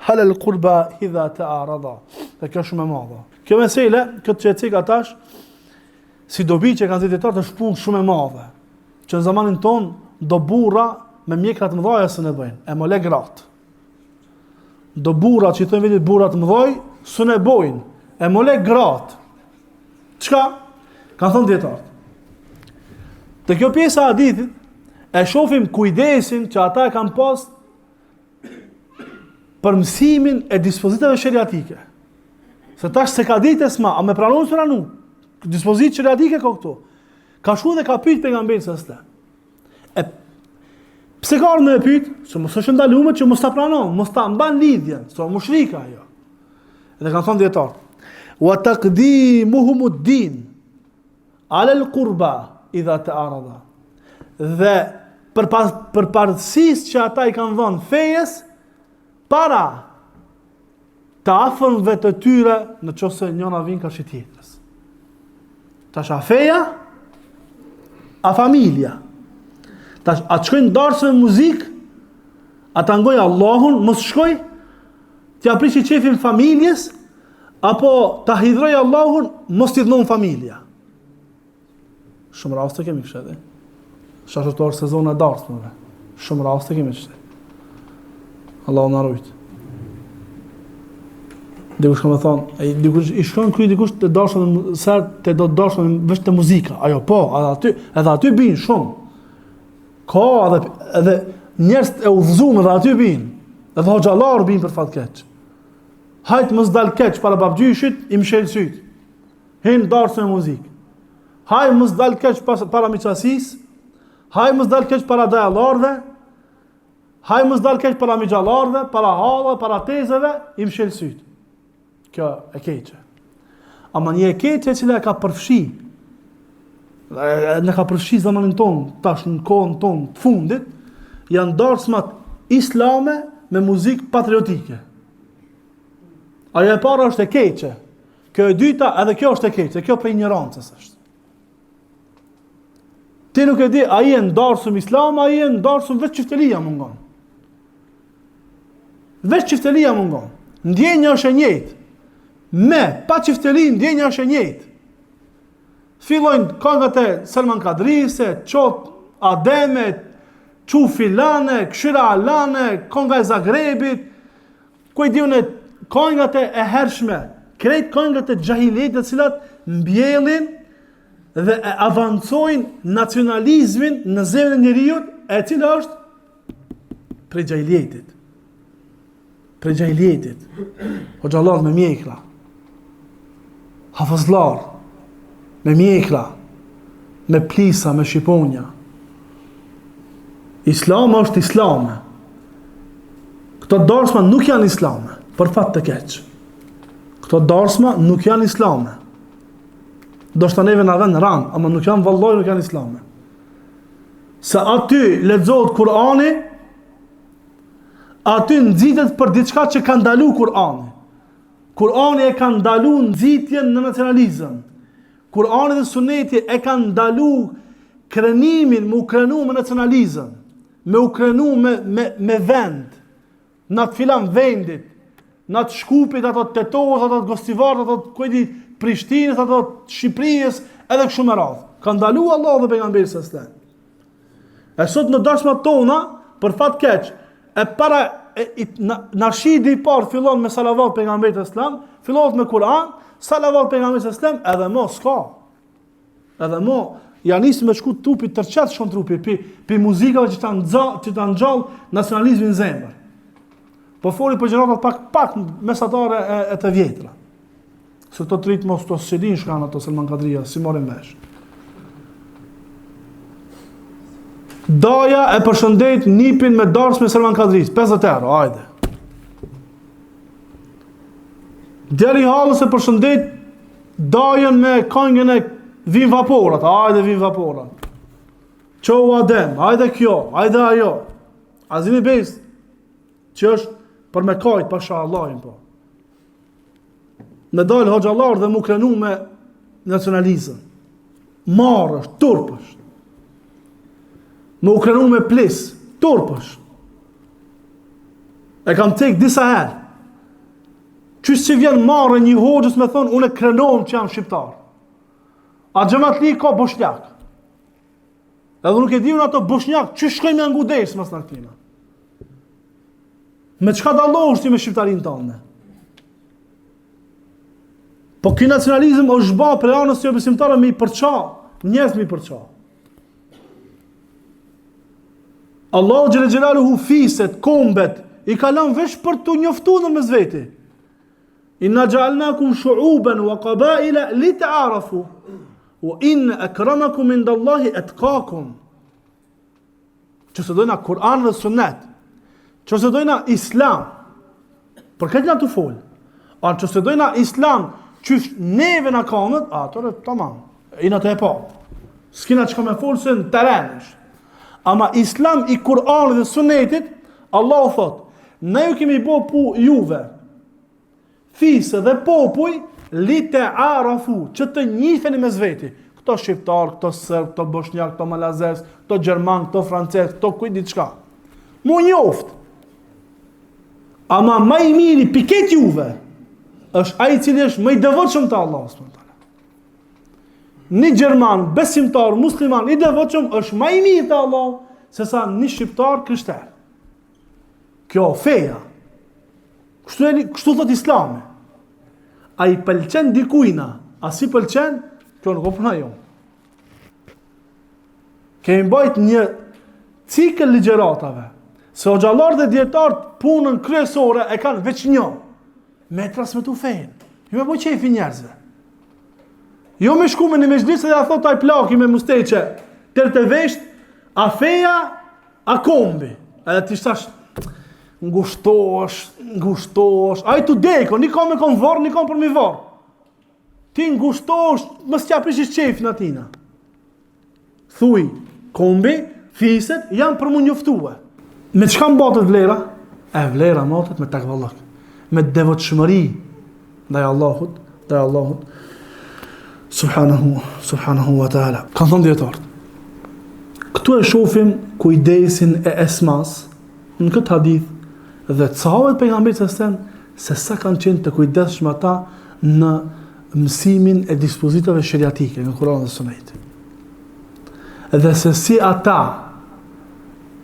ala al-qurba idha ta'arada. Kjo shumë e madhe. Kjo mesela, këtë që e cik atash, si dobi që kanë thënë dietarët, është punë shumë e madhe. Që në zamanin ton do burra me mjekrat mëdhaja së ne bëjnë, e mole gratë. Do burrat që i thënë vetit burrat mëdhoj, së ne bojnë, e mole gratë. Çka? Kanë thënë dietarët. Te kjo pjesa e hadithit e shohim kujdesin që ata e kanë pas për mësimin e dispozitave sheriatike. Se tash se ka ditë Esma, a me pranon së pranu? Dispozitë sheriatike ka këtu. Ka shku dhe ka pyet pejgamberin s.a.s. E pse ka ardhur me pyet? Se mos është ndaluar që mos ta pranon, mos ta mban lidhjen, se mushrika ajo. Dhe kanë thënë dietar. wa taqdimuhum ad-din ala al-qurba idha ta'arada. Dhe për parësisë që ata i kanë dhënë fejes para të afërmve të tyre, në qoftë se njëna vin ka shi tjetrës. Tash a feja, a familja. Tash a të shkojnë darse me muzikë, a të ngoj Allahun, mos shkoj, t'ja prishi qefin familjes, apo të hidhroj Allahun, mos t'i dhënon familja. Shumë raste kemi kështë edhe. Shashëtor sezon e darsmeve. Shumë raste kemi kështë. Allahu na rujt. Dikush ka më thonë, dikush i shkon kry dikush të darshën sër të do të darshën veç të muzika. Ajo po, edhe aty bin shumë. Ka edhe njerëz e udhëzuar edhe aty bin. Edhe hoxhallar bin për fat keq. Hajt mos dal keq para babgjyshit, i mshël syt. Hin darsën e muzikë. Haj mos dal keq para miqasis, haj mos dal keq para dajallarve, haj mos dal keq para migjallarve, para halla, para tezeve, i mshël syt. Kjo e keqe. Ama një e keqe e cila e ka përfshi, në ka përfshi zamanin tonë, tash në kohën tonë të fundit, janë darsmat islame me muzikë patriotike. Ajo e para është e keqe. Kjo e dyta, edhe kjo është e keqe, kjo për ignorancës është. Ti nuk e di, a i e ndarësum islam, a i e ndarësum veç qiftelia mungon. Veç qiftelia mungon. Ndjenja është e njëjtë. Me, pa qifteli, ndjenja është e njëjtë. Fillojnë këngët e Selman Kadrise, Qot Ademe, Qu Filane, Kshira Alane, kënga e Zagrebit, ku i diune këngët e hershme, krejt këngët e gjahilit e cilat mbjellin dhe e avancojnë nacionalizmin në zemrën e njeriut, e cila është prej gjahiljetit. Prej gjahiljetit. Hoxhallar me mjekra. Hafazlar me mjekra, me plisa, me shqiponja. Islama është islame. Këto darsma nuk janë islame, për fat të keq. Këto darsma nuk janë islame. Do shta neve në vend ranë, ama nuk janë vallaj, nuk janë islame. Se aty lexohet Kurani, aty nxitet për diçka që ka ndalu Kurani. Kurani e ka ndalu nxitjen në nacionalizëm. Kurani dhe Suneti e ka ndalu krenimin, me u krenu me nacionalizëm, me u krenu me vend, në të filan vendit, në të Shkupit, ato të Tetovës, ato të Gostivarit, ato të kujdi Prishtinës, ato të Shqipërisë, edhe kështu me radhë. Ka ndalu Allah dhe pejgamberi s.a.s. E sot në dashmat tona, për fat keq, e para në shidi i parë fillon me salavat pejgamberit s.a.s, fillon me Kur'an, salavat pejgamberit s.a.s, edhe mo s'ka. Edhe mo ja nisi me shku trupi tërqet shumë trupi pi muzikave që ta ngjall nacionalizmin në zemër. Po foli për gjëratat pak mesatare e të vjetra. Se këto të rritë mos të sëllin shkanë ato Selman Kadria, si morin vesh. Daja e përshëndet nipin me dars me Selman Kadris, 50 euro, ajde. Deri halës e përshëndet dajen me këngën e vin vaporat, ajde vin vaporat. Qo adem, ajde kjo, ajde ajo. Azimi bes, që është për me kajt, pasha Allahin po. Me dalë hoxhallar dhe mu krenu me nacionalizëm. Marrësh, turpësh. Me u krenu me plis, turpësh. E kam tek disa herë. Qysh që vjen marrë një hoxhës me thonë, unë e krenohem që jam shqiptar. A xhamatli ka boshnjak. Edhe nuk e di unë ato boshnjak, qysh shkojmë janë ngudes mas naktina. Me çka dallohesh ti me shqiptarinë tonë? Po ky nacionalizëm është bë për anës së besimtarëve me i përça, njerëz me i përça. Allahu xhel xhelaluhu fiset, kombet, i ka lënë vesh për të njoftuar mes veti. Inna ja'alnakum shu'uban wa qaba'ila lita'arafu wa inna akramakum indallahi atqakum. Ço dojna Kur'an dhe Sunnet. Ço dojna Islam. Për këtë na të fol. Ço dojna Islam qysh neve na kanët, atëre tamam. Ina të e pa. S'kina që ka me folë se në terenësh. Ama islam i Kur'anit dhe sunetit, Allah o thot, ne ju kemi bo pu juve, fisë dhe popuj, li te arafu, që të njifeni me zveti. Këto shqiptar, këto sërb, këto bosnjak, këto malazes, këto gjerman, këto frances, këto kujt diçka. Mu njoft. Ama ma i miri piket juve, është ai i cili është më i devotshëm te Allahu subhanahu wa taala. Një gjerman, besimtar, musliman, i devotshëm është më i miri te Allahu se sa një shqiptar krishter. Kjo feja. Kështu thot Islami. A i pëlqen dikujna, a si pëlqen, kjo nuk o puna jo. Kemi bajt një cikël ligjeratave, se o gjallar dhe djetartë punën kryesore e kanë veç një, me transmetu fejnë, jo me po qefi njerëzve. Jo me shku me një mezhlisë dhe a thot aj plaki me musteqe, tërë të vesht, a feja, a kombi. Edhe ti shtash, ngushtosh, a i të deko, një kam me kom varë, një kam për mi varë. Ti ngushtosh, mës tja prishish qefin atina. Thuj, kombi, fiset, janë për mu njoftue. Me qka mbatët vlera? Vlera mbatët me takvallak, me devotshmëri ndaj Allahut, subhanahu wa ta'ala. Kanë thonë djetartë. Këtu e shofim kujdesin e esmas në këtë hadith dhe sahabët pejgamberit se sa kanë qenë të kujdesshëm ata në mësimin e dispozitave sheriatike në Kur'an dhe Sunet. Dhe se si ata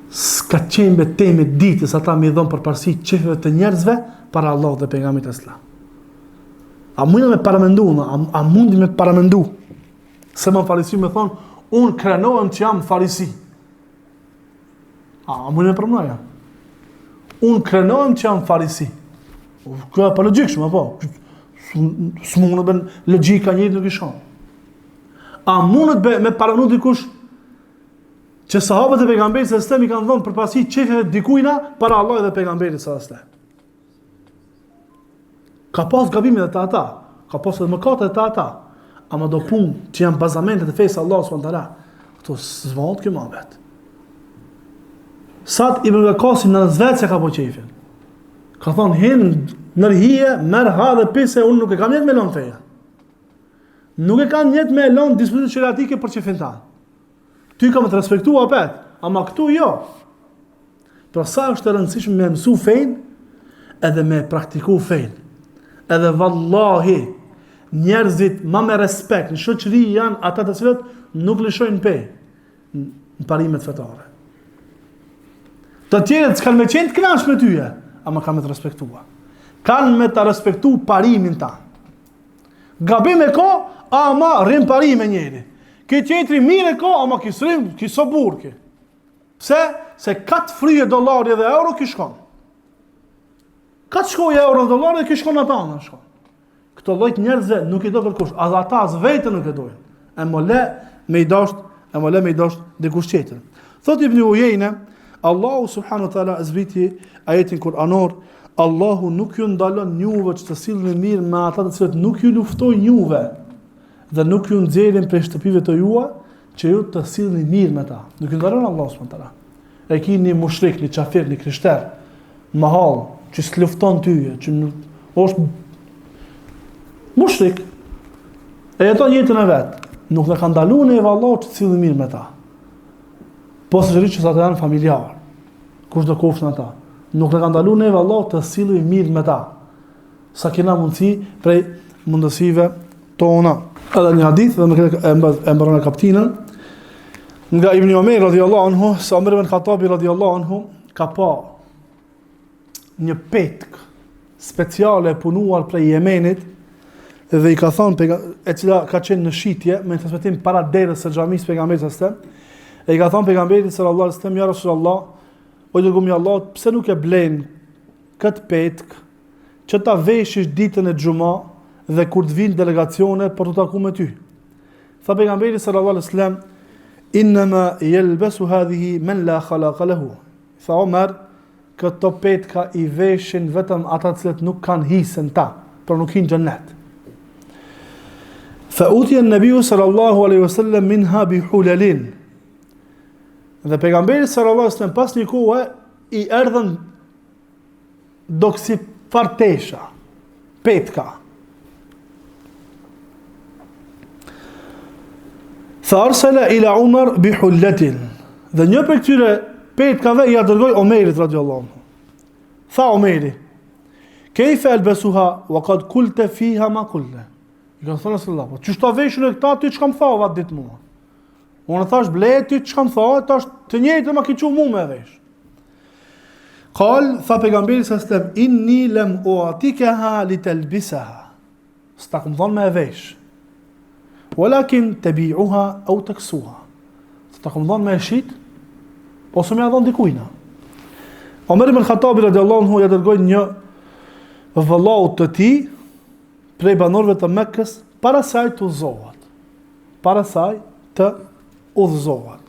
s'ka qenë me temët ditës ata mi dhonë përparësi qefeve të njerëzve para Allah dhe pejgamberit islam. A mundi me paramendu, a mundi me paramendu se më farisi me thonë unë krenohem që jam farisi. A mundi me përmënoja? Unë krenohem që jam farisi. Kjo e pa logjikshme, apo? Së mundët be logjika njëtë nuk i shonë. A mundët be me paramendu dikush që sahabët e pejgamberit sallallahu alajhi wasallam i kanë dhënë përpasi qefeve dikujna para Allah dhe pejgamberit sallallahu alajhi wasallam. Ka pas gabime dhe ata, ka pas edhe mëkate dhe ata, ama do punë që janë bazamentet e fesë Allah subhanahu wa taala, këto s'vahet kjo muhabet. Sad Ibn Waqasim në Zvetë ka po qefin. Ka thonë, hin nërhije, merë ha dhe pise, unë nuk e kam jetë me lonë feja. Nuk e kam jetë me lonë dispozitë sheriatike për qefin ta. Ty kam të respektu apet, ama këtu jo. Pra sa është e rëndësishme me mësu fejnë edhe me praktiku fejnë. Edhe vallahi, njerëzit ma me respekt në shoqëri janë ata të cilët nuk lëshojnë pe në parimet fetare. Të tjerët s'kan me qenë të knash me tyje, ama kanë me të respektua. Kanë me të respektu parimin ta. Gabim e ko, ama rrim parime njeri. Ki tjetri mire ko, ama kisrim, kiso burki. Pse? Se katë frije dollari dhe euro ki shkon. Katë shkoj euro dhe dollari dhe ki shkon ata në shkon. Këto llojt njerëzve nuk i do kërkush, as ata as vetë nuk e dojnë. E më le me i dosht dikush tjetër. Thot Ibn Ujejne, Allahu subhanahu wa taala zbriti ajetin kuranor, Allahu nuk ju ndalon juve që të sillni mirë me ata të cilët nuk ju luftojnë juve dhe nuk ju nxjerrin prej shtëpive të juaja që ju të sillni mirë me ta. Nuk ju ndalon Allahu subhanahu wa taala. E keni një mushrik, një qafir, një krishter, mahall, që s'lufton tyje, që nuk është mushrik, e jeton jetën e vetë, nuk në kanë dalu në e vallahu që të cilë mirë me ta. Po së që sa të janë familjarë, kush do kofshën ata, nuk në kanë dalu në e vallahu të cilë mirë me ta, sa kena mundësi prej mundësive tona. Edhe një hadith, dhe e mbërën e kaptinën, nga Ibn Omer radhiyallahu anhu, se Omer ibn Khattabi radhiyallahu anhu, ka pa një petk speciale punuar prej Jemenit, dhe i ka thonë, e cila ka qenë në shitje, me në të smetim para derës së xhamisë pejgamberit sallallahu alajhi wasallam, e i ka thonë pejgamberit sallallahu alajhi wasallam, ja Rasulullah, o dërgumi Allah, pse nuk e blen këtë petk, që ta veshish ditën e xhuma dhe kur të vinë delegacione për të takuar me ty. Tha pejgamberi sallallahu alajhi wasallam, innama yalbasu hadhihi man la khalaqa lahu. Tha Omer, këto petka i veshin vetëm ata të cilët nuk kanë hisën ta, por nuk hinë xhennet. Fa utiya an-nabiy sallallahu alaihi wasallam minha bi hulalin. Dhe pejgamberi sallallahu alaihi wasallam pas një kohe i erdhën doksi fartesha, petka. Fa arsala ila Umar bi hullatin. Dhe një për këtyre petkave i dërgoi Omerit radhiyallahu anhu. Tha Omeri: "Kayfa albasuha wa qad qulta fiha ma qulna?" I ka thënë sallallahu, "Çu sta veshën e këta ti çka më thava ditë mua?" Unë thash ble ti çka më thava, tash të njëjtën ma ke çu mua me vesh. Qal, tha pejgamberi sallallahu alaihi wasallam, "Inni lam u'tikaha litalbisaha." Sta kum dhon me vesh. Walakin tabi'uha aw taksuha. Sta kum dhon me shit ose më dhon dikujt. Omer ibn Khattabi radhiyallahu anhu ja dërgoi një vëllau të tij prej banorëve të Mekkës para saj të udhëzohet. Para saj të udhëzohet.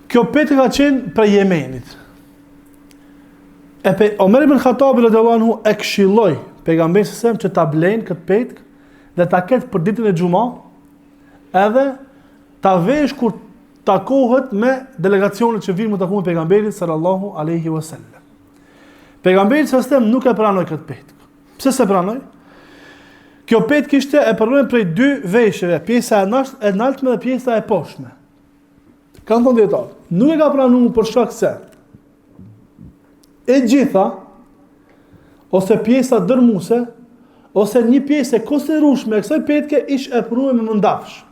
Kjo petë ka qenë prej Jemenit. Omer ibn Khattabi radhiyallahu anhu e këshilloi pejgamberin sem që ta blejnë këtë petë dhe ta ketë për ditën e xumë, edhe ta vesh kur takohet me delegacionet që vinë më taku me pejgamberin sallallahu alaihi wasallam. Pejgamberi sallallahu nuk e pranoi këtë petë. Pse se pranoi? Kjo petë kishte e përruar prej dy veshjeve, pjesa e naltme dhe pjesa e poshtme. Kanë thënë dietar, nuk e ka pranuar për shkak se e gjitha ose pjesa dërmuese ose një pjesë e konsiderueshme e kësaj petke ish e punuar me mëndafsh.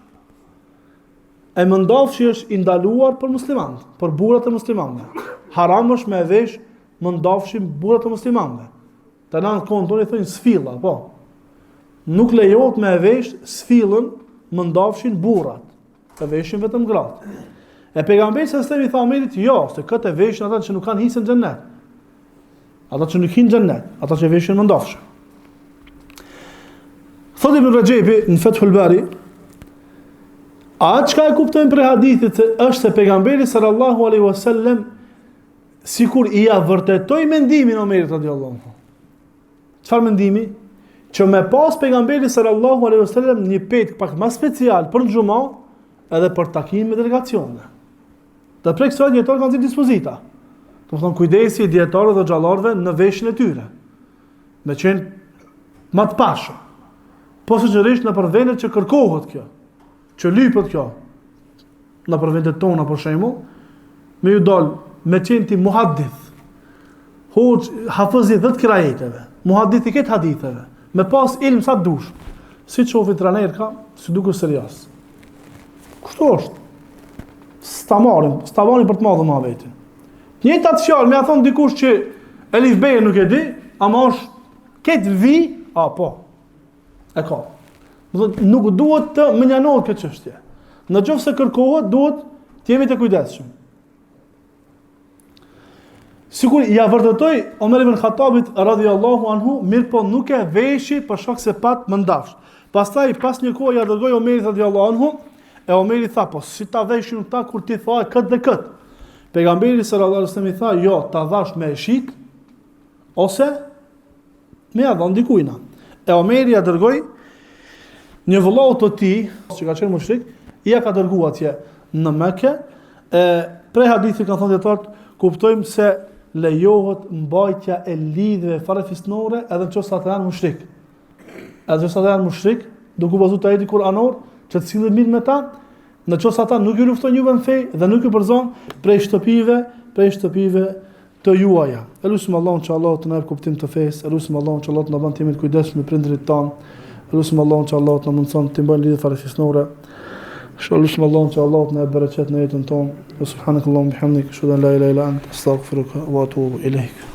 E mëndafshi është i ndaluar për muslimanët, për burrat e muslimanëve. Haram është me vesh mëndafshin burrat e muslimanëve. Të në konton i thonë sfilla, po. Nuk lejohet me vesh sfillën mëndafshin burrat, të veshin vetëm gratë. E pejgamberi sa i tha Omerit, jo, se këtë veshin ata që nuk kanë hisën në xhennet. Ata që nuk hinë në xhennet, ata që veshin mëndafshin. Thot Ibn Rajebi në Fathul Bari, a çka e kuptojmë për hadithit se është se pejgamberi sallallahu alaihi wasallam sikur i ia vërtetoi mendimin Omerit radhiyallahu anhu. Çfarë mendimi? Që me pas pejgamberi sallallahu alaihi wasallam një petë pak më special për xumë edhe për takime me delegacione. Dhe prej kësaj dietarë kanë dhënë dispozita. Do të thonë kujdesi i dietarëve dhe xhallarëve në veshjen e tyre. Me qenë më të pashëm. Po sigurisht në për vendet që kërkohet kjo, që lypet kjo, në për vendet tona për shembull, me ju dal me qenë ti muhaddith, hafiz i 10 kirajeteve, muhaddith i këtë haditheve, me pas ilm sa dush, si qofi traner ka, si duke serios. Kështu është. Sta marim për të madhë ma vetin. Njëta të fjallë, me a thonë dikush që Elif Beje nuk e di, ama është këtë vi, po, e ka. Nuk duhet të mënjanohet këtë çështje. Në qoftë se kërkohet, duhet të jemi të kujdesshëm. Sikur ja vërtetoi Omer ibn Khattabit radhiyallahu anhu, mirë po nuk e veshi për shkak se pat mëndafsh. Pastaj pas një kohë ja dërgoi Omerit radhiyallahu anhu, e Omeri tha, po si ta veshin ta kur ti tha këtë dhe këtë. Pejgamberi sallallahu alaihi wasallam i tha, jo, ta dhash me shit ose me ia dhon dikujt. E Omeri ja dërgoi një vëllau të tij, që ka qenë mushrik, ia ka dërguar atje në Mekë. Prej hadithit kanë thënë dietarët, kuptojmë se lejohet mbajtja e lidhjeve farefisnore edhe nëse ata janë mushrik. Edhe nëse ata janë mushrik, duke u bazuar te ajeti kuranor, që të sillen mirë me ta, nëse ata nuk ju luftojnë juve në fe dhe nuk ju përzon prej shtëpive të juaja. Elusim Allahun që Allah të na jap kuptim të fesë, elusim Allahun që Allah të na bën të jemi të kujdesshëm me prindërit tanë, elusim Allahun që Allah të na mundson të mbajmë lidhje farefisnore. Elusim Allahun që Allah të na jap bereqet në jetën tonë. Subhanakallahumma bihamdika, ashhadu an la ilaha illa anta, astaghfiruka wa atubu ilaik.